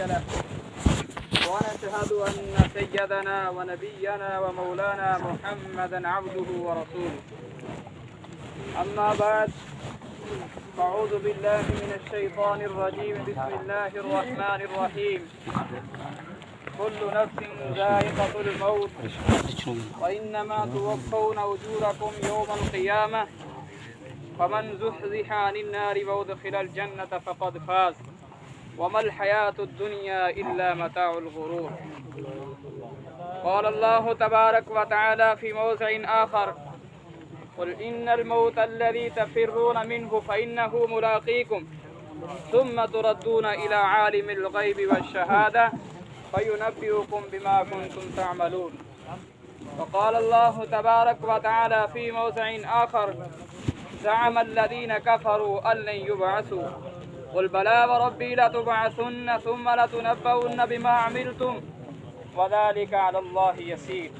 له ونشهد أن سيدنا ونبينا ومولانا محمدا عبده ورسوله أما بعد أعوذ بالله من الشيطان الرجيم بسم الله الرحمن الرحيم كل نفس ذائقة الموت وإنما توفون أجوركم يوم القيامة فمن زحزح عن النار وأدخل الجنة فقد فاز وما الحياة الدنيا إلا متاع الغرور. قال الله تبارك وتعالى في موضع آخر قل إن الموت الذي تفرون منه فإنه ملاقيكم ثم تردون إلى عالم الغيب والشهادة فينبئكم بما كنتم تعملون. وقال الله تبارك وتعالى في موضع آخر زعم الذين كفروا أن لن يبعثوا قل بلى وربي لتبعثن ثم لتنبؤن بما عملتم وذلك على الله يسير.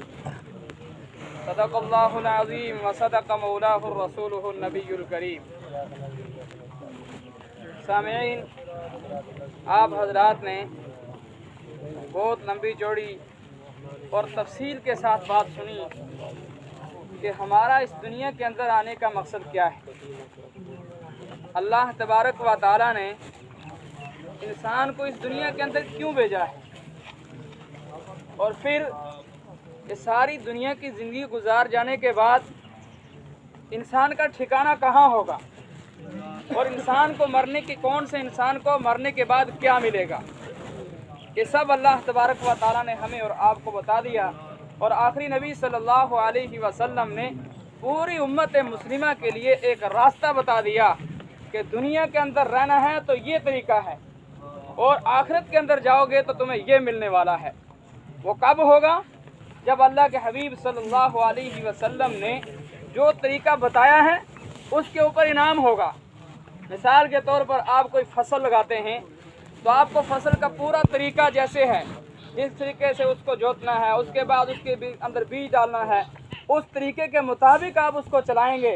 صدق الله العظيم وصدق مولاه رسوله النبي الكريم. سامعین، آپ حضرات نے بہت لمبی چوڑی اور تفصیل کے ساتھ بات سنی کہ ہمارا اس دنیا کے اندر آنے کا مقصد کیا ہے. اللہ تبارک و تعالیٰ نے انسان کو اس دنیا کے اندر کیوں بھیجا ہے اور پھر یہ ساری دنیا کی زندگی گزار جانے کے بعد انسان کا ٹھکانہ کہاں ہوگا اور انسان کو مرنے کی انسان کو مرنے کے بعد کیا ملے گا، یہ سب اللہ تبارک و تعالیٰ نے ہمیں اور آپ کو بتا دیا. اور آخری نبی صلی اللہ علیہ وسلم نے پوری امت مسلمہ کے لیے ایک راستہ بتا دیا کہ دنیا کے اندر رہنا ہے تو یہ طریقہ ہے اور آخرت کے اندر جاؤ گے تو تمہیں یہ ملنے والا ہے. وہ کب ہوگا؟ جب اللہ کے حبیب صلی اللہ علیہ وسلم نے جو طریقہ بتایا ہے اس کے اوپر انعام ہوگا. مثال کے طور پر آپ کوئی فصل لگاتے ہیں تو آپ کو فصل کا پورا طریقہ جیسے ہے، جس طریقے سے اس کو جوتنا ہے، اس کے بعد اس کے اندر بیج ڈالنا ہے، اس طریقے کے مطابق آپ اس کو چلائیں گے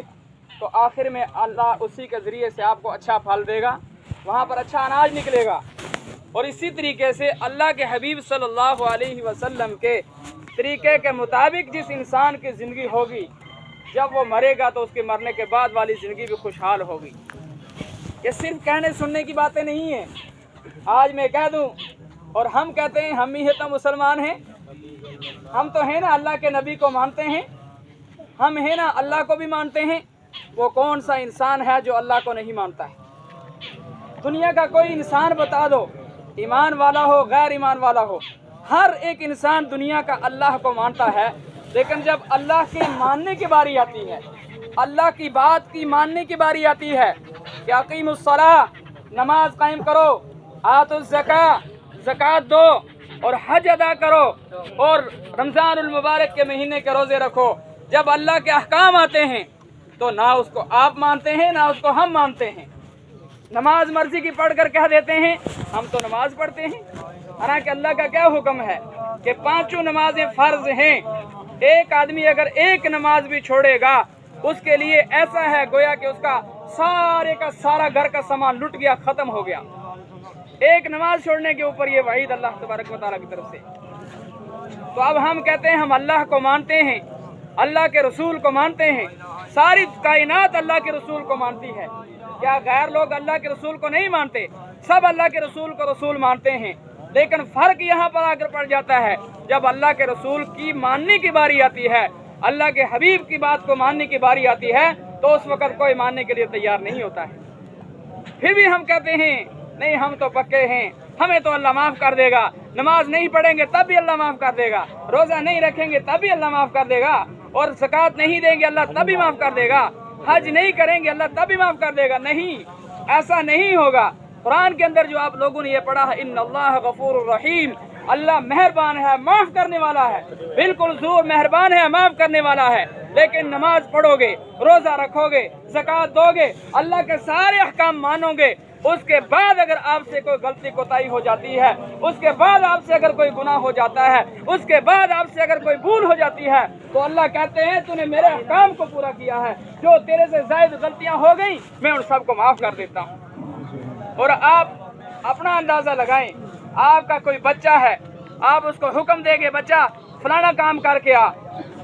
تو آخر میں اللہ اسی کے ذریعے سے آپ کو اچھا پھل دے گا، وہاں پر اچھا اناج نکلے گا. اور اسی طریقے سے اللہ کے حبیب صلی اللہ علیہ وسلم کے طریقے کے مطابق جس انسان کی زندگی ہوگی جب وہ مرے گا تو اس کے مرنے کے بعد والی زندگی بھی خوشحال ہوگی. یہ صرف کہنے سننے کی باتیں نہیں ہیں. آج میں کہہ دوں اور ہم کہتے ہیں ہم ہی تو مسلمان ہیں، ہم تو ہیں نا اللہ کے نبی کو مانتے ہیں، ہم ہیں نا اللہ کو بھی مانتے ہیں. وہ کون سا انسان ہے جو اللہ کو نہیں مانتا ہے؟ دنیا کا کوئی انسان بتا دو، ایمان والا ہو غیر ایمان والا ہو، ہر ایک انسان دنیا کا اللہ کو مانتا ہے. لیکن جب اللہ کے ماننے کی باری آتی ہے، اللہ کی بات کی ماننے کی باری آتی ہے کہ اقیموا الصلاۃ، نماز قائم کرو، آتوا الزکاۃ، زکوٰۃ دو، اور حج ادا کرو، اور رمضان المبارک کے مہینے کے روزے رکھو، جب اللہ کے احکام آتے ہیں تو نہ اس کو آپ مانتے ہیں نہ اس کو ہم مانتے ہیں. نماز مرضی کی پڑھ کر کہہ دیتے ہیں ہم تو نماز پڑھتے ہیں، حالانکہ اللہ کا کیا حکم ہے کہ 5 نمازیں فرض ہیں. ایک آدمی اگر ایک نماز بھی چھوڑے گا اس کے لیے ایسا ہے گویا کہ اس کا سارے کا سارا گھر کا سامان لٹ گیا، ختم ہو گیا. ایک نماز چھوڑنے کے اوپر یہ وعید اللہ تبارک و تعالیٰ کی طرف سے. تو اب ہم کہتے ہیں ہم اللہ کو مانتے ہیں، اللہ کے رسول کو مانتے ہیں، ساری کائنات اللہ کے رسول کو مانتی ہے. کیا غیر لوگ اللہ کے رسول کو نہیں مانتے؟ سب اللہ کے رسول کو رسول مانتے ہیں. لیکن فرق یہاں پر آ کر پڑ جاتا ہے جب اللہ کے رسول کی ماننے کی باری آتی ہے، اللہ کے حبیب کی بات کو ماننے کی باری آتی ہے تو اس وقت کوئی ماننے کے لیے تیار نہیں ہوتا ہے. پھر بھی ہم کہتے ہیں نہیں ہم تو پکے ہیں، ہمیں تو اللہ معاف کر دے گا. نماز نہیں پڑھیں گے تب بھی اللہ معاف کر دے گا، روزہ نہیں رکھیں گے تب بھی اللہ معاف کر دے گا، اور زکوٰۃ نہیں دیں گے اللہ تب بھی معاف کر دے گا، حج نہیں کریں گے اللہ تب بھی معاف کر دے گا. نہیں، ایسا نہیں ہوگا. قرآن کے اندر جو آپ لوگوں نے یہ پڑھا ہے ان اللہ غفور الرحیم، اللہ مہربان ہے، معاف کرنے والا ہے، بالکل ضرور مہربان ہے، معاف کرنے والا ہے. لیکن نماز پڑھو گے، روزہ رکھو گے، زکوٰۃ دو گے، اللہ کے سارے احکام مانو گے، اس کے بعد اگر آپ سے کوئی غلطی کوتاہی ہو جاتی ہے، اس کے بعد آپ سے اگر کوئی گناہ ہو جاتا ہے، اس کے بعد آپ سے اگر کوئی بھول ہو جاتی ہے تو اللہ کہتے ہیں تو نے میرے احکام کو پورا کیا ہے، جو تیرے سے زائد غلطیاں ہو گئیں میں ان سب کو معاف کر دیتا ہوں. اور آپ اپنا اندازہ لگائیں آپ کا کوئی بچہ ہے، آپ اس کو حکم دیں گے بچہ فلانا کام کر کے آ،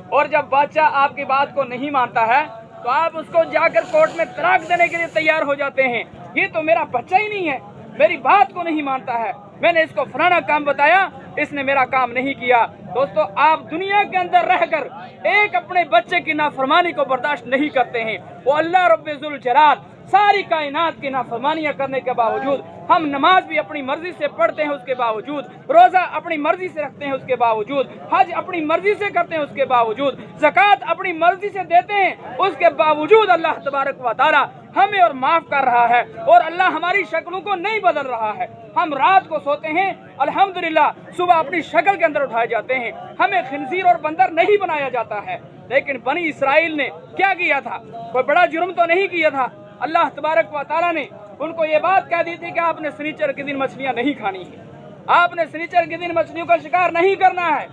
اور جب بچہ آپ کی بات کو نہیں مانتا ہے تو آپ اس کو جا کر کورٹ میں طلاق دینے کے لیے تیار ہو جاتے ہیں۔ یہ تو میرا بچہ ہی نہیں ہے، میری بات کو نہیں مانتا ہے، میں نے اس کو فلانا کام بتایا، اس نے میرا کام نہیں کیا۔ دوستو، آپ دنیا کے اندر رہ کر ایک اپنے بچے کی نافرمانی کو برداشت نہیں کرتے ہیں، وہ اللہ رب ذوالجلال ساری کائنات کی نافرمانیاں کرنے کے باوجود، ہم نماز بھی اپنی مرضی سے پڑھتے ہیں اس کے باوجود، روزہ اپنی مرضی سے رکھتے ہیں اس کے باوجود، حج اپنی مرضی سے کرتے ہیں اس کے باوجود، زکوٰۃ اپنی مرضی سے دیتے ہیں، اس کے باوجود اللہ تبارک و تعالی ہمیں اور معاف کر رہا ہے، اور اللہ ہماری شکلوں کو نہیں بدل رہا ہے۔ ہم رات کو سوتے ہیں، الحمدللہ صبح اپنی شکل کے اندر اٹھائے جاتے ہیں، ہمیں خنزیر اور بندر نہیں بنایا جاتا ہے۔ لیکن بنی اسرائیل نے کیا کیا تھا؟ کوئی بڑا جرم تو نہیں کیا تھا۔ اللہ تبارک و تعالیٰ نے ان کو یہ بات کہہ دی تھی کہ آپ نے سنیچر کے دن مچھلیاں نہیں کھانی ہیں، آپ نے سنیچر کے دن مچھلیوں کا شکار نہیں کرنا ہے۔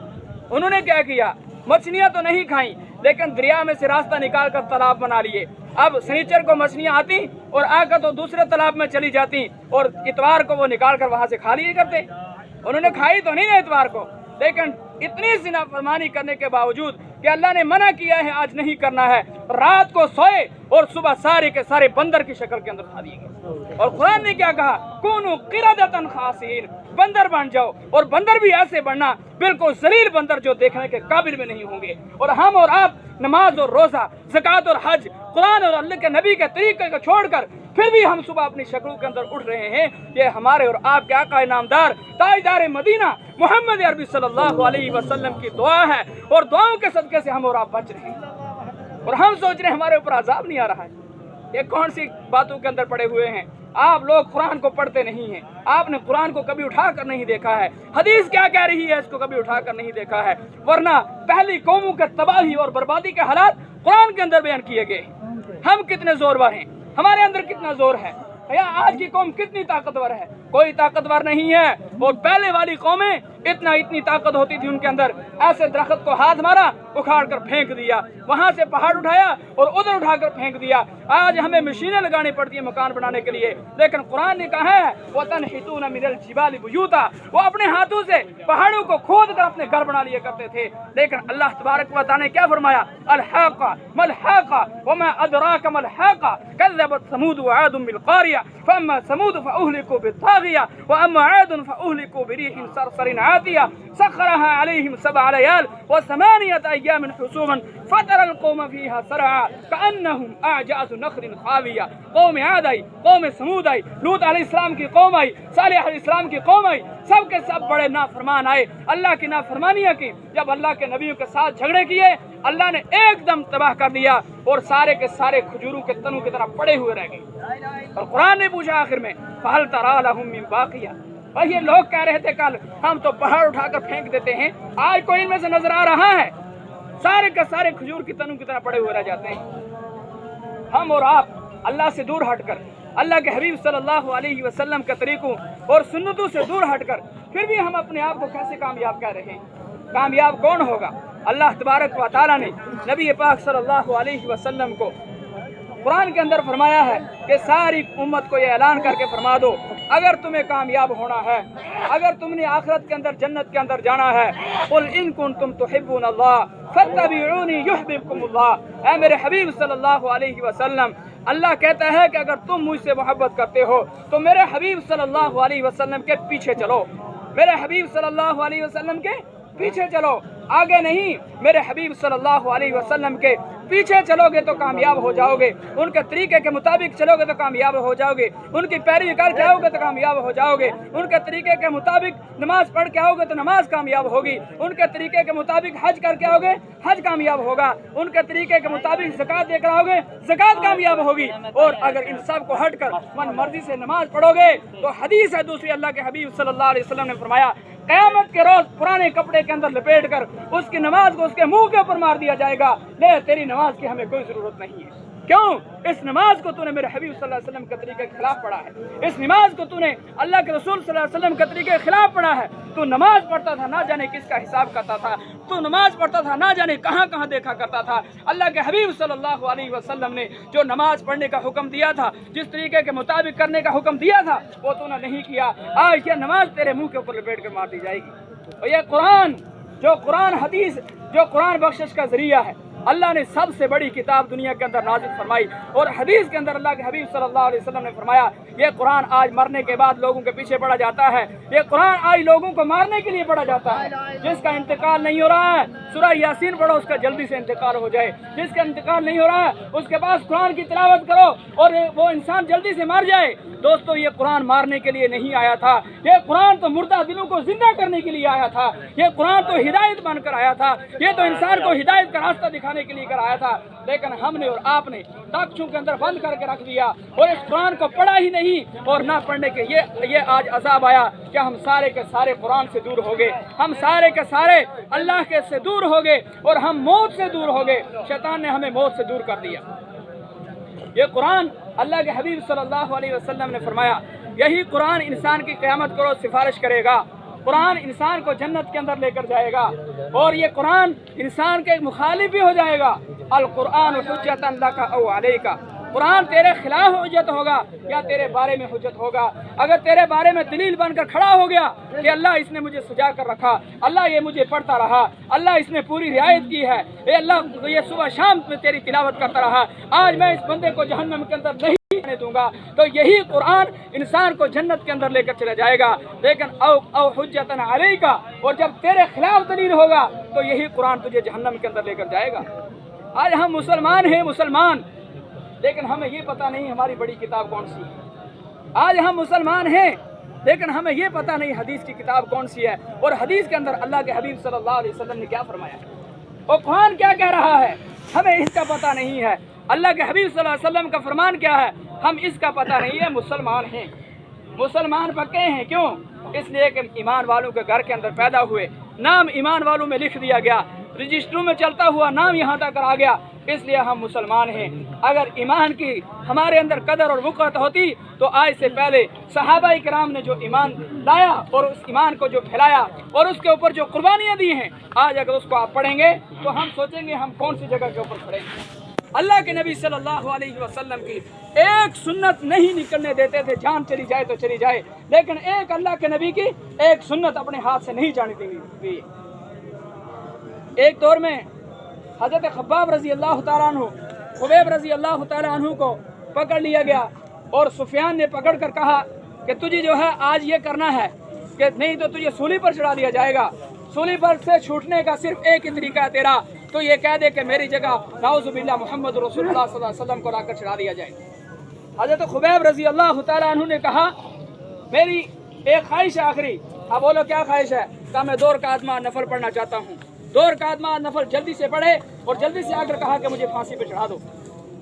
انہوں نے کیا کیا؟ مچھلیاں تو نہیں کھائیں، لیکن دریا میں سے راستہ نکال کر تالاب بنا لیے۔ اب سنیچر کو مچھلیاں آتی اور آ کر تو دوسرے تالاب میں چلی جاتی، اور اتوار کو وہ نکال کر وہاں سے کھا لیے کرتے۔ انہوں نے کھائی تو نہیں نا اتوار کو، لیکن اتنی سی نافرمانی کرنے کے باوجود کہ اللہ نے منع کیا ہے آج نہیں کرنا ہے، رات کو سوئے اور صبح سارے کے سارے بندر کی شکل کے اندر کھا دیے گئے۔ اور قرآن نے کیا کہا؟ کونوا قردۃ خاسئین، بندر بن جاؤ، اور بندر بھی ایسے بننا بالکل ذلیل بندر جو دیکھنے کے قابل میں نہیں ہوں گے۔ اور ہم اور آپ نماز اور روزہ، زکوٰۃ اور حج، قرآن اور اللہ کے نبی کے طریقے کو چھوڑ کر پھر بھی ہم صبح اپنی شکلوں کے اندر اٹھ رہے ہیں۔ یہ ہمارے اور آپ کے آقا نامدار تاجدار مدینہ محمد عربی صلی اللہ علیہ وسلم کی دعا ہے، اور دعاؤں کے صدقے سے ہم اور آپ بچ رہے ہیں، اور ہم سوچ رہے ہیں ہمارے اوپر عذاب نہیں آ رہا ہے۔ یہ کون سی باتوں کے اندر پڑے ہوئے ہیں؟ آپ لوگ قرآن کو پڑھتے نہیں ہیں، آپ نے قرآن کو کبھی اٹھا کر نہیں دیکھا ہے، حدیث کیا کہہ رہی ہے اس کو کبھی اٹھا کر نہیں دیکھا ہے، ورنہ پہلی قوموں کے تباہی اور بربادی کے حالات قرآن کے اندر بیان کیے گئے۔ ہم کتنے زورور ہیں، ہمارے اندر کتنا زور ہے، یا آج کی قوم کتنی طاقتور ہے؟ کوئی طاقتور نہیں ہے۔ اور پہلے والی قومیں اتنی طاقت ہوتی تھی ان کے اندر، ایسے درخت کو ہاتھ مارا، اکھاڑ کر پھینک دیا، وہاں سے پہاڑ اٹھایا اور ادھر اٹھا کر پھینک دیا۔ آج ہمیں مشینیں لگانی پڑتی ہیں مکان بنانے کے لیے، لیکن قرآن نے کہا ہے وَتَنْحِتُونَ مِنَ الْجِبَالِ بُيُوتًا، وہ اپنے ہاتھوں سے پہاڑوں کو کھود کر اپنے گھر بنا لیا کرتے تھے۔ لیکن اللہ تبارک و تعالیٰ نے کیا فرمایا؟ الحاقہ ملحاقہ وما ادراک ملحاقہ کذبت ثمود وعاد بالقاریہ فاما ثمود فاہلکوا بالطاغیہ واما عاد فاہلکوا بريح صرصر عاتیہ سخرها عليهم 7 ليال و8 أيام حسوما فترى القوم فيها سرعا كأنهم أعجاز نخل خاوية۔ قوم عاد آئی، قوم سمود آئی، لوط علیہ السلام کی قوم آئی، صالح علیہ السلام کی قوم آئی، سب کے سب بڑے نافرمان آئے، اللہ کی نافرمانیاں کی۔ جب اللہ کے نبیوں کے ساتھ جھگڑے کیے، اللہ نے ایک دم تباہ کر دیا، اور سارے کے سارے کھجوروں کے تنوں کی طرح پڑے ہوئے رہ گئے۔ اور قرآن نے پوچھا آخر میں فَهَلْ تَرَىٰ لَهُم مِّن بَاقِيَةٍ، اور یہ لوگ کہہ رہے تھے کل ہم تو پہاڑ اٹھا کر پھینک دیتے ہیں، آج کوئی ان میں سے نظر آ رہا ہے؟ سارے کے سارے کھجور کی تنوں کی طرح پڑے ہوئے رہ جاتے ہیں۔ ہم اور آپ اللہ سے دور ہٹ کر، اللہ کے حبیب صلی اللہ علیہ وسلم کے طریقوں اور سنتوں سے دور ہٹ کر پھر بھی ہم اپنے آپ کو کیسے کامیاب کہہ رہے ہیں؟ کامیاب کون ہوگا؟ اللہ تبارک و تعالیٰ نے نبی پاک صلی اللہ علیہ وسلم کو قرآن کے اندر فرمایا ہے کہ ساری امت کو یہ اعلان کر کے فرما دو، اگر تمہیں کامیاب ہونا ہے، اگر تم نے آخرت کے اندر جنت کے اندر جانا ہے، قل ان کنتم تحبون اللہ فاتبعونی یحببکم اللہ، اے میرے حبیب صلی اللہ علیہ وسلم، اللہ کہتا ہے کہ اگر تم مجھ سے محبت کرتے ہو تو میرے حبیب صلی اللہ علیہ وسلم کے پیچھے چلو، میرے حبیب صلی اللہ علیہ وسلم کے پیچھے چلو، آگے نہیں، میرے حبیب صلی اللہ علیہ وسلم کے پیچھے چلو گے تو کامیاب ہو جاؤ گے، ان کے طریقے کے مطابق چلو گے تو کامیاب ہو جاؤ گے، ان کی پیروی کر کے آؤ گے تو کامیاب ہو جاؤ گے، ان کے طریقے کے مطابق نماز پڑھ کے آؤ گے تو نماز کامیاب ہوگی، ان کے طریقے کے مطابق حج کر کے آؤ گے حج کامیاب ہوگا، ان کے طریقے کے مطابق زکوٰۃ دے کر آؤ گے زکوٰۃ کامیاب ہوگی۔ اور اگر ان سب کو ہٹ کر من مرضی سے نماز پڑھو گے تو حدیث ہے دوسری، اللہ کے حبیب صلی اللہ علیہ وسلم نے فرمایا قیامت کے روز پرانے کپڑے کے اندر لپیٹ کر اس کی نماز کو اس کے منہ کے اوپر مار دیا جائے گا، لے تیری نماز کی ہمیں کوئی ضرورت نہیں ہے۔ क्यों? इस नमाज को तूने मेरे हबीब सल्लल्लाहु अलैहि वसल्लम के तरीके के खिलाफ पढ़ा है। इस नमाज को तूने अल्लाह के रसूल सल्लल्लाहु अलैहि वसल्लम के तरीके के खिलाफ पढ़ा है। तू नमाज पढ़ता था ना जाने किसका हिसाब करता था, तू नमाज पढ़ता था ना जाने कहाँ कहाँ देखा करता था। अल्लाह के हबीब सल्लल्लाहु अलैहि वसल्लम ने जो नमाज पढ़ने का हुक्म दिया था, जिस तरीके के मुताबिक करने का हुक्म दिया था, वो तूने नहीं किया। आज ये नमाज तेरे मुंह के ऊपर लपेट कर मार दी जाएगी। और ये कुरान, जो कुरान हदीस, जो कुरान बख्शिश का जरिया है, अल्लाह ने सबसे बड़ी किताब दुनिया के अंदर नाजिल फरमाई। और हदीस के अंदर अल्लाह के हबीब सल्लल्लाहु अलैहि वसल्लम ने फरमाया, ये कुरान आज मरने के बाद लोगों के पीछे पढ़ा जाता है, ये कुरान आज लोगों को मारने के लिए पढ़ा जाता है। जिसका इंतकाल नहीं हो रहा है, सूरह यासीन पढ़ो, उसका जल्दी से इंतकाल हो जाए। जिसका इंतकाल नहीं हो रहा है, उसके पास कुरान की तिलावत करो और वो इंसान जल्दी से मर जाए। दोस्तों, ये कुरान मारने के लिए नहीं आया था, ये कुरान तो मुर्दा दिलों को जिंदा करने के लिए आया था। ये कुरान तो हिदायत बनकर आया था, ये तो इंसान को हिदायत का रास्ता दिखाने के लिए कर आया था। लेकिन हमने और आपने तख्तों के अंदर बंद करके रख दिया और इस कुरान को पढ़ा ही नहीं। और ना पढ़ने के ये आज अजाब आया कि हम सारे के सारे कुरान से दूर हो गए, हम सारे के सारे अल्लाह के से दूर हो गए और हम मौत से दूर हो गए। शैतान ने हमें मौत से दूर कर दिया। ये कुरान अल्लाह के हबीब सल्लल्लाहु अलैहि वसल्लम ने फरमाया, यही कुरान इंसान की क़यामत को रोज़ सिफारिश करेगा, कुरान इंसान को जन्नत के अंदर लेकर जाएगा। और ये कुरान इंसान के मुखालिफ भी हो जाएगा। अल कुरान हुज्जतन लका औ अलैका, कुरान तेरे खिलाफ हुज्जत होगा या तेरे बारे में हुज्जत होगा। अगर तेरे बारे में दलील बनकर खड़ा हो गया कि अल्लाह इसने मुझे सजा कर रखा, अल्लाह ये मुझे पढ़ता रहा, अल्लाह इसने पूरी रियायत की है, ये अल्लाह ये सुबह शाम में तेरी तिलावत करता रहा, आज मैं इस बंदे को जहन्नम के अंदर नहीं जाने दूंगा, तो यही कुरान इंसान को जन्नत के अंदर लेकर चला जाएगा। लेकिन औ हुज्जतन अलैका, और जब तेरे खिलाफ दलील होगा तो यही कुरान तुझे जहन्नम के अंदर लेकर जाएगा। आज हम मुसलमान हैं, मुसलमान, लेकिन हमें ये पता नहीं हमारी बड़ी किताब कौन सी है। आज हम मुसलमान हैं, लेकिन हमें ये पता नहीं हदीस की किताब कौन सी है और हदीस के अंदर अल्लाह के हबीब सल्लल्लाहु अलैहि वसल्लम ने क्या फरमाया और कुरान क्या कह रहा है, हमें इसका पता नहीं है। अल्लाह के हबीब सल्लल्लाहु अलैहि वसल्लम का फरमान क्या है, हम इसका पता नहीं है। मुसलमान हैं, मुसलमान पक्के हैं। क्यों? इसलिए कि ईमान वालों के घर के अंदर पैदा हुए, नाम ईमान वालों में लिख दिया गया, रजिस्टरों में चलता हुआ नाम यहाँ तक आ गया, इसलिए हम मुसलमान हैं। अगर ईमान की हमारे अंदर कदर और वक़्त होती तो आज से पहले सहाबा इकराम ने जो ईमान लाया और उस ईमान को जो फैलाया और उसके ऊपर जो कुर्बानियाँ दी हैं, आज अगर उसको आप पढ़ेंगे तो हम सोचेंगे हम कौन सी जगह के ऊपर खड़े हैं। अल्लाह के नबी सल्लल्लाहु अलैहि वसल्लम की एक सुन्नत नहीं निकलने देते थे, जान चली जाए तो चली जाए, लेकिन एक अल्लाह के नबी की एक सुन्नत अपने हाथ से नहीं जाने दी। एक दौर में हज़रत खब्बाब रजी अल्लाह तआला अन्हु, खुबैब रजी अल्लाह तआला अन्हु को पकड़ लिया गया और सुफियान ने पकड़ कर कहा कि तुझे जो है आज ये करना है कि नहीं तो तुझे सूली पर चढ़ा दिया जाएगा। सूली पर से छूटने का सिर्फ एक ही तरीका है तेरा, तो ये कह दे कि मेरी जगह नाउज़ुबिल्लाह मोहम्मद रसूलुल्लाह सल्लल्लाहु अलैहि वसल्लम को लाकर चढ़ा दिया जाए। हज़रत खुबैब रजी अल्लाह तआला अन्हु ने कहा मेरी एक ख्वाहिश है आखिरी। अब बोलो क्या ख्वाहिश है? कहा मैं 2 रकात नफल पढ़ना चाहता हूँ। 2 रकात नफल जल्दी से पढ़े और जल्दी से आकर कहा कि मुझे फांसी पे चढ़ा दो।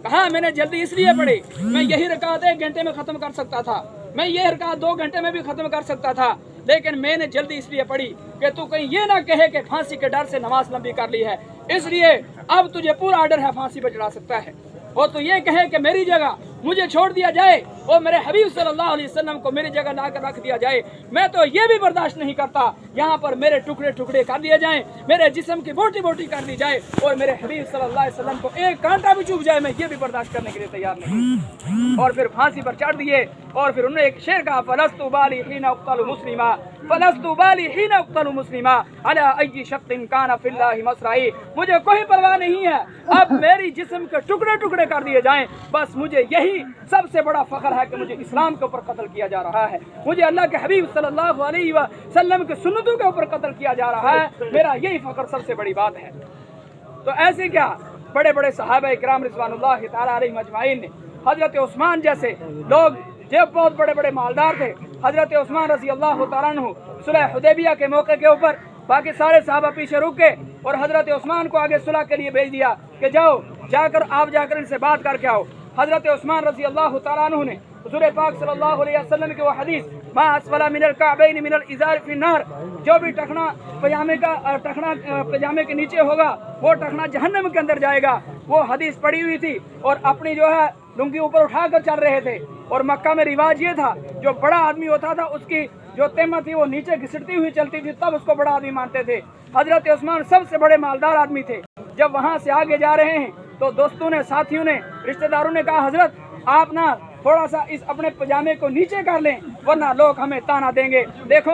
कहा मैंने जल्दी इसलिए पढ़ी, मैं यही रकात 1 घंटे में ख़त्म कर सकता था, मैं ये रकात 2 घंटे में भी ख़त्म कर सकता था, लेकिन मैंने जल्दी इसलिए पढ़ी कि तू कहीं ये ना कहे कि फांसी के डर से नमाज लंबी कर ली है, इसलिए अब तुझे पूरा ऑर्डर है, फांसी पे चढ़ा सकता है। और तू ये कहे कि मेरी जगह मुझे छोड़ दिया जाए और मेरे हबीब सल्लल्लाहु अलैहि वसल्लम को मेरी जगह लाकर रख दिया जाए, मैं तो ये भी बर्दाश्त नहीं करता यहाँ पर मेरे टुकड़े टुकड़े कर दिए जाएं, मेरे जिस्म की बोटी बोटी कर दी जाए और मेरे हबीब सल्लल्लाहु अलैहि वसल्लम को एक कांटा भी चुभ जाए, मैं ये भी बर्दाश्त करने के लिए तैयार नहीं। और फिर फांसी पर चढ़ दिए और फिर उन्होंने एक शेर कहा, फलस्तु बाली हीना उक़्तलु मुस्लिमा, फलस्तु बाली हीना उक़्तलु मुस्लिमा अला अय्यि शक़्क़िन काना फ़िल्लाहि मसराई। मुझे कोई परवाह नहीं है, अब मेरी जिस्म के टुकड़े टुकड़े कर दिए जाएं, बस मुझे यही सबसे बड़ा फख्र है कि मुझे इस्लाम के ऊपर कत्ल किया जा रहा है, मुझे अल्लाह के हबीब सल्लल्लाहु अलैहि वसल्लम के सुन्नतों के ऊपर कत्ल किया जा रहा है, मेरा यही फख्र सबसे बड़ी बात है। तो ऐसे क्या बड़े बड़े सहाबा इकराम रिज़वानुल्लाहि तआला अलैहिम अजमाइन ने, हज़रत उस्मान जैसे लोग जो बहुत बड़े बड़े मालदार थे, हज़रत उस्मान रज़ी अल्लाह तआला अन्हु सुलह हुदैबिया के मौके के ऊपर बाकी सारे सहाबा पीछे रुक गए और हज़रत उस्मान को आगे सुलह के लिए भेज दिया कि जाओ जाकर आप जाकर इनसे बात करके आओ। हज़रत उस्मान रज़ी अल्लाह तआला अन्हु ने हुज़ूर पाक सल्लल्लाहु अलैहि वसल्लम की वो हदीस मा अस्फला मिनल काबैन मिनल इज़ार फिन्नार, जो भी टखना पजामे के नीचे होगा वो टखना जहन्नम के अंदर जाएगा, वो हदीस पढ़ी हुई थी और अपनी जो है लुंगी ऊपर उठाकर चल रहे थे। और मक्का में रिवाज ये था, जो बड़ा आदमी होता था उसकी जो तेमत थी वो नीचे घिसटती हुई चलती थी, तब उसको बड़ा आदमी मानते थे। हजरत उस्मान सबसे बड़े मालदार आदमी थे। जब वहाँ से आगे जा रहे हैं तो दोस्तों ने, साथियों ने, रिश्तेदारों ने कहा, हजरत आप ना थोड़ा सा इस अपने पजामे को नीचे कर लें वरना लोग हमें ताना देंगे। देखो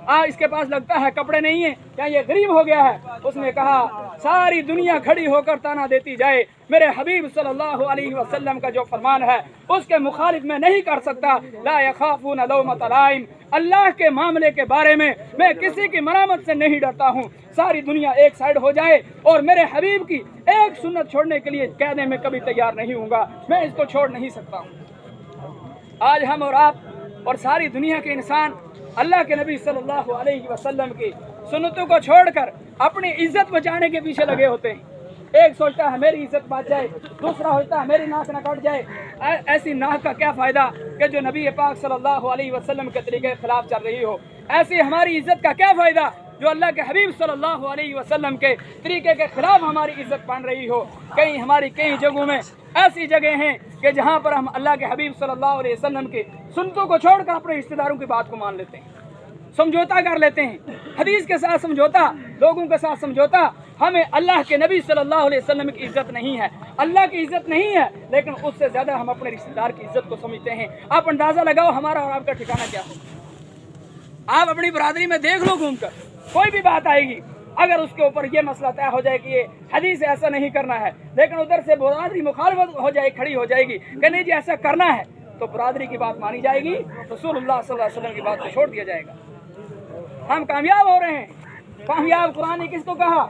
हाँ इसके पास लगता है कपड़े नहीं है, क्या ये गरीब हो गया है? उसने कहा सारी दुनिया खड़ी होकर ताना देती जाए, मेरे हबीब सल्लल्लाहु अलैहि वसल्लम का जो फरमान है उसके मुखालिफ मैं नहीं कर सकता। ला यखाफून लौमत लाइम, अल्लाह के मामले के बारे में मैं किसी की मरामत से नहीं डरता हूँ। सारी दुनिया एक साइड हो जाए और मेरे हबीब की एक सुन्नत छोड़ने के लिए कहने में कभी तैयार नहीं हूँगा, मैं इसको छोड़ नहीं सकता हूँ। आज हम और आप और सारी दुनिया के इंसान अल्लाह के नबी सल्लल्लाहु अलैहि वसल्लम की सुन्नतों को छोड़कर अपनी इज्जत बचाने के पीछे लगे होते हैं। एक सोचता है मेरी इज्जत बच जाए, दूसरा सोचता है मेरी नाक न कट जाए। ऐसी नाक का क्या फ़ायदा कि जो नबी पाक सल्लल्लाहु अलैहि वसल्लम के तरीके के खिलाफ चल रही हो। ऐसी हमारी इज्जत का क्या फ़ायदा जो अल्लाह के हबीब सल्लल्लाहु अलैहि वसल्लम के तरीके के खिलाफ हमारी इज्जत बन रही हो। कई जगहों में ऐसी जगह हैं कि जहाँ पर हम अल्लाह के हबीब सल्लल्लाहु अलैहि वसल्लम की सुन्नतों को छोड़कर अपने रिश्तेदारों की बात को मान लेते हैं, समझौता कर लेते हैं। हदीस के साथ समझौता, लोगों के साथ समझौता। हमें अल्लाह के नबी सल्लल्लाहु अलैहि वसल्लम की इज्जत नहीं है, अल्लाह की इज्जत नहीं है, लेकिन उससे ज़्यादा हम अपने रिश्तेदार की इज्जत को समझते हैं। आप अंदाज़ा लगाओ हमारा और आपका ठिकाना क्या है। आप अपनी बरादरी में देख लो घूमकर, कोई भी बात आएगी, अगर उसके ऊपर ये मसला तय हो जाए कि ये हदीस ऐसा नहीं करना है, लेकिन उधर से बरादरी मुखालफत हो जाए, खड़ी हो जाएगी कि नहीं जी ऐसा करना है, तो बरादरी की बात मानी जाएगी, रसूलुल्लाह सल्लल्लाहु अलैहि वसल्लम की बात को छोड़ दिया जाएगा। हम कामयाब हो रहे हैं। कामयाब कुरान ने किसको कहा?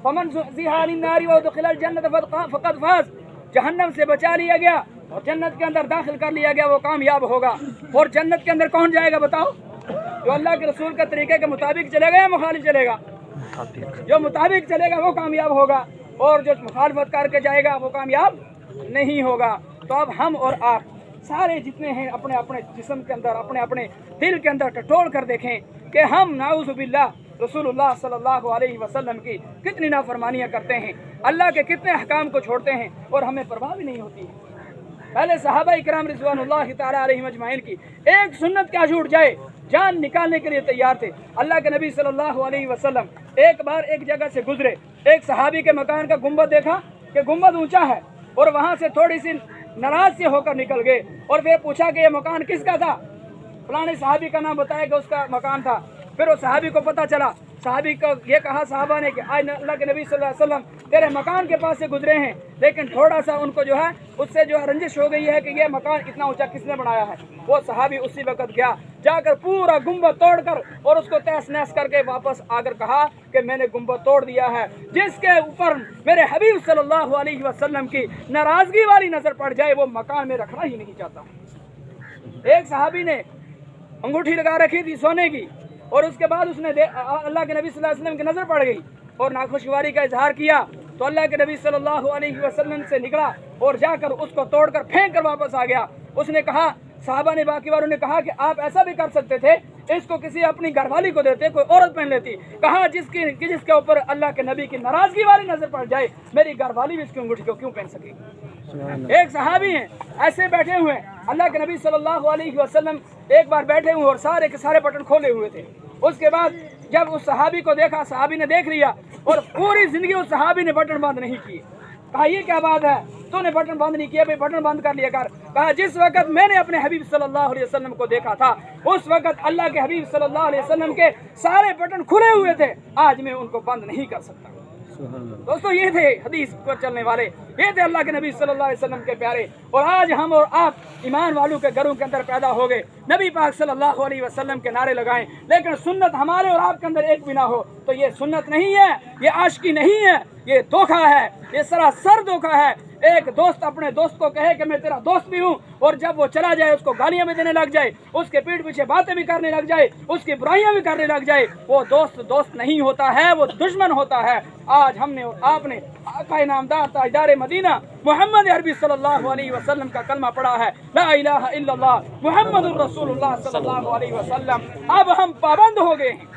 फमन ज़ुहज़िहा अनिन नारि व उदखिलल जन्नत फ़क़द फ़ाज़, जहन्नम से बचा लिया गया और जन्नत के अंदर दाखिल कर लिया गया, वो कामयाब होगा। और जन्नत के अंदर कौन जाएगा बताओ? जो अल्लाह के रसूल के तरीके के मुताबिक चलेगा या मुखालिफ चलेगा? जो मुताबिक चलेगा वो कामयाब होगा, और जो मुखालफत करके जाएगा वो कामयाब नहीं होगा। तो अब हम और आप सारे जितने हैं अपने अपने जिस्म के अंदर, अपने अपने दिल के अंदर टटोल कर देखें कि हम नाउज़ु बिल्लाह रसूलुल्लाह सल्लल्लाहु अलैहि वसल्लम की कितनी नाफरमानियाँ करते हैं, अल्लाह के कितने अहकाम को छोड़ते हैं और हमें परवाह भी नहीं होती है। पहले सहाबा इकराम रिज़वानुल्लाहि तआला अलैहिम अजमाइन की एक सुन्नत क्या छूट जाए, जान निकालने के लिए तैयार थे। अल्लाह के नबी सल्लल्लाहु अलैहि वसल्लम एक बार एक जगह से गुजरे, एक सहाबी के मकान का गुंबद देखा कि गुंबद ऊंचा है, और वहाँ से थोड़ी सी नाराज से होकर निकल गए और फिर पूछा कि ये मकान किसका था? फलाने सहाबी का नाम बताया कि उसका मकान था। फिर वो सहाबी को पता चला, सहाबी को ये कहा साहबा ने कि आज अल्लाह के नबी सल्लल्लाहु अलैहि वसल्लम तेरे मकान के पास से गुजरे हैं, लेकिन थोड़ा सा उनको जो है उससे जो है रंजिश हो गई है कि ये मकान इतना ऊंचा किसने बनाया है। वो सहाबी उसी वक्त गया, जाकर पूरा गुंबद तोड़कर और उसको तहस नहस करके वापस आकर कहा कि मैंने गुंबद तोड़ दिया है, जिसके ऊपर मेरे हबीब सल्लल्लाहु अलैहि वसल्लम की नाराजगी वाली नजर पड़ जाए वो मकान में रखना ही नहीं चाहता। एक सहाबी ने अंगूठी लगा रखी थी सोने की, और उसके बाद उसने अल्लाह के नबी सल्लल्लाहु अलैहि वसल्लम की नज़र पड़ गई और नाखुशगवारी का इजहार किया, तो अल्लाह के नबी सल्लल्लाहु अलैहि वसल्लम से निकला और जाकर उसको तोड़कर फेंक कर वापस आ गया। उसने कहा, साहबा ने, बाकी वालों ने कहा कि आप ऐसा भी कर सकते थे, इसको किसी अपनी घरवाली को देते, कोई औरत पहन लेती। कहा जिसके ऊपर अल्लाह के नबी की नाराजगी वाली नजर पड़ जाए, मेरी घरवाली भी इसकी अंगूठी को क्यों पहन सकेगी? एक सहाबी हैं ऐसे बैठे हुए, अल्लाह के नबी सल्लल्लाहु अलैहि वसल्लम एक बार बैठे हुए और सारे के सारे बटन खोले हुए थे। उसके बाद जब उस सहाबी को देखा, सहाबी ने देख लिया और पूरी जिंदगी उस सहाबी ने बटन बंद नहीं किए। कहा ये क्या बात है, तूने बटन बंद नहीं किया, भाई बटन बंद कर लिया कर। कहा जिस वक्त मैंने अपने हबीब सल्लल्लाहु अलैहि वसल्लम को देखा था उस वक्त अल्लाह के हबीब सल्लल्लाहु अलैहि वसल्लम के सारे बटन खुले हुए थे, आज मैं उनको बंद नहीं कर सकता। दोस्तों ये थे हदीस पर चलने वाले, ये थे अल्लाह के नबी सल्लल्लाहु अलैहि वसल्लम के प्यारे। और आज हम और आप ईमान वालों के घरों के अंदर पैदा हो गए, नबी पाक सल्लल्लाहु अलैहि वसल्लम के नारे लगाएं, लेकिन सुन्नत हमारे और आपके अंदर एक भी ना हो, तो ये सुन्नत नहीं है, ये आशिकी नहीं है, ये धोखा है, ये सरासर धोखा है। एक दोस्त अपने दोस्त को कहे कि मैं तेरा दोस्त भी हूँ, और जब वो चला जाए उसको गालियां भी देने लग जाए, उसके पीठ पीछे बातें भी करने लग जाए, उसकी बुराइयां भी करने लग जाए, वो दोस्त नहीं होता है, वो दुश्मन होता है। आज हमने और आपने आका नामदार ताजदार मदीना मोहम्मद अरबी सल्लल्लाहु अलैहि वसल्लम का कलमा पढ़ा है, ला इलाहा इल्लल्लाह मुहम्मदुर रसूलुल्लाह सल्लल्लाहु अलैहि वसल्लम। अब हम पाबंद हो गए हैं,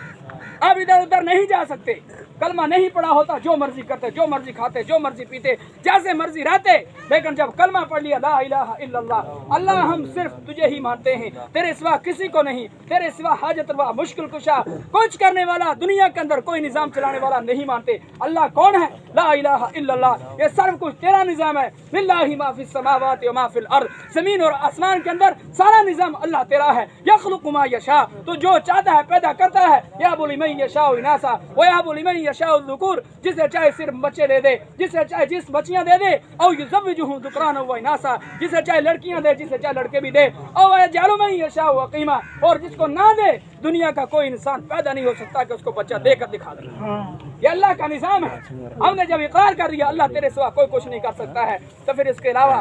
अब इधर उधर नहीं जा सकते। कलमा नहीं पढ़ा होता जो मर्जी करते, जो मर्जी खाते, जो मर्जी पीते, जैसे मर्जी रहते, लेकिन जब कलमा पढ़ लिया ला इलाहा इल्लल्लाह, अल्लाह हम सिर्फ तुझे ही मानते हैं, तेरे सिवा किसी को नहीं, तेरे सिवा हाजत रवा मुश्किल कुशा कुछ करने वाला दुनिया के अंदर कोई निजाम चलाने वाला नहीं मानते। अल्लाह कौन है? ला इलाहा इल्लल्लाह, ये सर्व कुछ तेरा निजाम है। लिल्लाहि मा फिस समावाति व मा फिल अर्द, जमीन और आसमान के अंदर सारा निजाम अल्लाह तेरा है। यखलुकु मा यशा, तो जो चाहता है पैदा करता है। यहबु लिमन यशाउ इनासा व यहबु लिमन यशाउ ज़ुकुर, जिसे चाहे सिर्फ बच्चे दे दे, जिसे चाहे जिस बच्चियां दे दे। औ युज़व्विजुहुम ज़ुकरान व इनासा, जिसे चाहे लड़कियां दे, जिसे चाहे लड़के भी दे। औ यजअलु मन यशाउ अक़ीमा, और जिसको ना दे दुनिया का कोई इंसान पैदा नहीं हो सकता कि उसको बच्चा देकर दिखा दे। ये अल्लाह का निजाम है। हमने जब इकरार कर दिया अल्लाह तेरे सिवा कोई कुछ नहीं कर सकता है, तो फिर इसके अलावा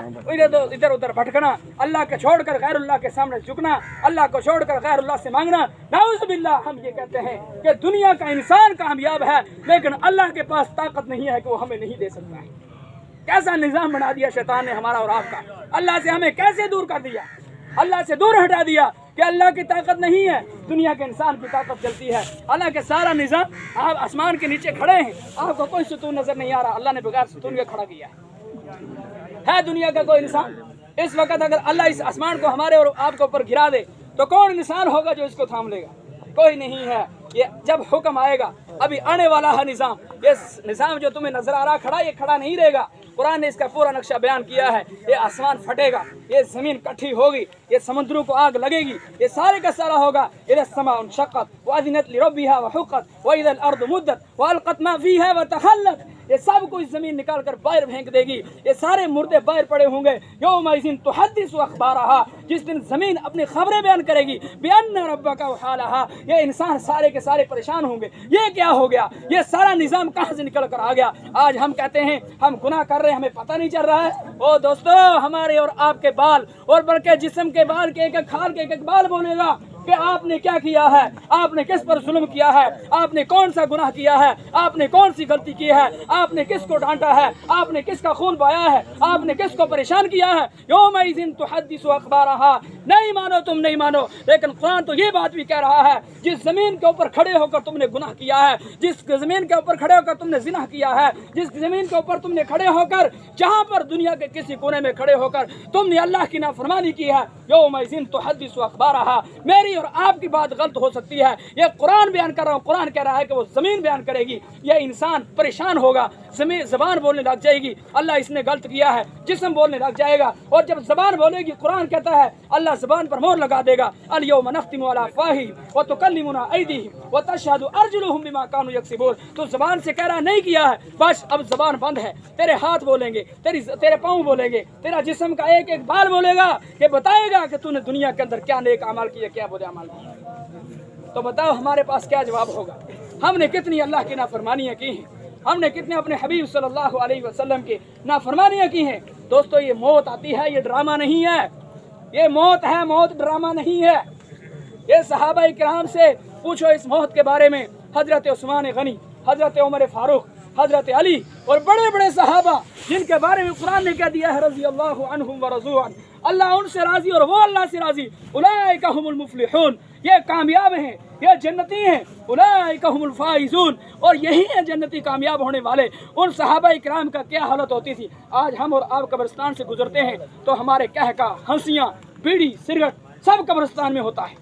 इधर उधर भटकना, अल्लाह के छोड़कर गैरुल्लाह के सामने झुकना, अल्लाह को छोड़कर गैरुल्लाह से मांगना, नाउज़ बिल्लाह, हम ये कहते हैं कि दुनिया का इंसान कामयाब है, लेकिन अल्लाह के पास ताकत नहीं है कि वो हमें नहीं दे सकता है। कैसा निजाम बना दिया शैतान ने हमारा और आपका। अल्लाह से हमें कैसे दूर कर दिया, अल्लाह से दूर हटा दिया कि अल्लाह की ताकत नहीं है, दुनिया के इंसान की ताकत चलती है। हालांकि सारा निजाम, आप आसमान के नीचे खड़े हैं, आपको कोई सुतून नजर नहीं आ रहा, अल्लाह ने बगैर सुतून के खड़ा किया है। दुनिया का कोई इंसान इस वक्त अगर अल्लाह इस आसमान को हमारे और आपके ऊपर गिरा दे तो कौन इंसान होगा जो इसको थाम लेगा? कोई नहीं है। ये जब हुक्म आएगा, अभी आने वाला है निजाम, ये निजाम जो तुम्हें नजर आ रहा खड़ा, ये खड़ा नहीं रहेगा। कुरान ने इसका पूरा नक्शा बयान किया है। ये आसमान फटेगा, ये जमीन कट्ठी होगी, ये समुद्रों को आग लगेगी, ये सारे का सारा होगा। इज़ा समा उनशक़्क़त व अज़िनत लिरब्बिहा व हुक़्क़त व इज़ल अर्दु मुद्दत व अलक़त मा फ़ीहा व तख़ल्लत, ये सब कुछ जमीन निकाल कर बाहर फेंक देगी, ये सारे मुर्दे बाहर पड़े होंगे। यौमइज़िन तुहद्दिसु अख़बारहा, जिस दिन जमीन अपनी खबरें बयान करेगी। बिअन्न रब्बका वहालहा, ये इंसान सारे के सारे परेशान होंगे। ये क्या हो गया? ये सारा निजाम कहाँ से निकल कर आ गया? आज हम कहते हैं हम गुनाह कर रहे हैं, हमें पता नहीं चल रहा है। ओ दोस्तों, हमारे और आपके बाल और बल्कि जिस्म के बाल के एक एक खाल के एक एक बाल बोलेगा कि आपने क्या किया है, आपने किस पर जुल्म किया है, आपने कौन सा गुनाह किया है, आपने कौन सी गलती की है, आपने किसको डांटा है, आपने किसका खून बहाया है, आपने किसको परेशान किया है। यौमइज़िन तुहद्दिसु अख़बारहा, नहीं मानो तुम नहीं मानो, लेकिन कुरान तो ये बात भी कह रहा है, जिस जमीन के ऊपर खड़े होकर तुमने गुनाह किया है, जिस जमीन के ऊपर खड़े होकर तुमने जिना किया है, जिस जमीन के ऊपर तुमने खड़े होकर, जहाँ पर दुनिया के किसी कोने में खड़े होकर तुमने अल्लाह की नाफरमानी की है, यौमइज़िन तुहद्दिसु अख़बारहा, मेरी और आपकी बात गलत हो सकती है। ये कुरान बयान कर रहा हूँ, कुरान कह रहा है कि वो जमीन बयान करेगी, ये इंसान परेशान होगा, जमीन जबान बोलने लग जाएगी, अल्लाह इसने गलत किया है, जिस्म बोलने लग जाएगा, और जब जबान बोलेगी, कुरान कहता है अल्लाह जबान पर मोहर लगा देगा। अल यौम नख्तिमु अला अफ़वाहिहिम व तुकल्लिमुना अयदीहिम व तशहदु अर्जुलुहुम बिमा कानू यक्सिबून, तो जबान से कह रहा नहीं किया है, बस अब जबान बंद है, तेरे हाथ बोलेंगे, तेरे पाँव बोलेंगे, तेरा जिस्म का एक एक बाल बोलेगा कि बताएगा कि तूने दुनिया के अंदर क्या नेक अमल किया, क्या बुरे अमल किया। तो बताओ हमारे पास क्या जवाब होगा? हमने कितनी अल्लाह की नाफरमानियाँ की हैं, हमने कितने अपने हबीब सल्लल्लाहु अलैहि वसल्लम की नाफरमानियाँ की हैं। दोस्तों, ये मौत आती है, ये ड्रामा नहीं है, ये मौत है, मौत ड्रामा नहीं है। ये सहाबा इकराम से पूछो इस मौत के बारे में, हजरत उस्मान गनी, हजरत उमर फारूक, हजरत अली और बड़े बड़े सहाबा जिनके बारे में कुरान ने कह दिया है रज़ी अल्लाहु अन्हुम व रज़ू अन, अल्लाह उनसे राजी और वो अल्लाह से राजी। उलाइका हुमुल मुफ्लिहून, ये कामयाब हैं, ये जन्नती हैं। उलाइका हुमुल फाइजून, और यही है जन्नती कामयाब होने वाले। उन सहाबा इकराम का क्या हालत होती थी। आज हम और आप कब्रिस्तान से गुजरते हैं तो हमारे कहका, हंसियाँ, बीड़ी, सिगरेट सब कब्रिस्तान में होता है।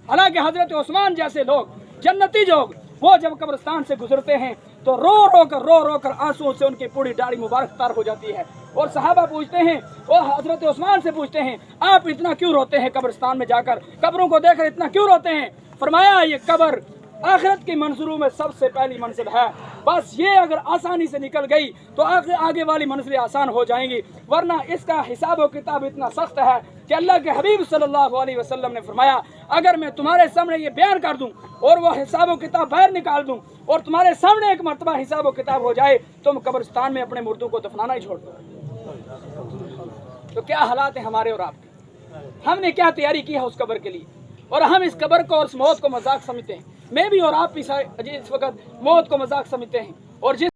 हालांकि हजरत उस्मान जैसे लोग, जन्नती लोग, वो जब कब्रिस्तान से गुजरते हैं तो रो कर आंसुओं से उनकी पूरी दाढ़ी मुबारक तार हो जाती है। और सहाबा पूछते हैं, वो हजरत उस्मान से पूछते हैं, आप इतना क्यों रोते हैं कब्रिस्तान में जाकर, कब्रों को देखकर इतना क्यों रोते हैं? फरमाया, ये कब्र आखिरत की मंजिलों में सबसे पहली मंजिल है, बस ये अगर आसानी से निकल गई तो आगे वाली मंजिलें आसान हो जाएंगी, वरना इसका हिसाब व किताब इतना सख्त है कि अल्लाह के हबीब सल्लल्लाहु अलैहि वसल्लम ने फरमाया, अगर मैं तुम्हारे सामने ये बयान कर दूं और वो हिसाब व किताब बाहर निकाल दूं और तुम्हारे सामने एक मरतबा हिसाब व किताब हो जाए, तुम कब्रिस्तान में अपने मुर्दों को दफनाना ही छोड़ दो। तो क्या हालात है हमारे और आपके? हमने क्या तैयारी की है उस कब्र के लिए, और हम इस कब्र को और इस मौत को मजाक समझते हैं। मैं भी और आप भी इस वक्त मौत को मजाक समझते हैं, और जिस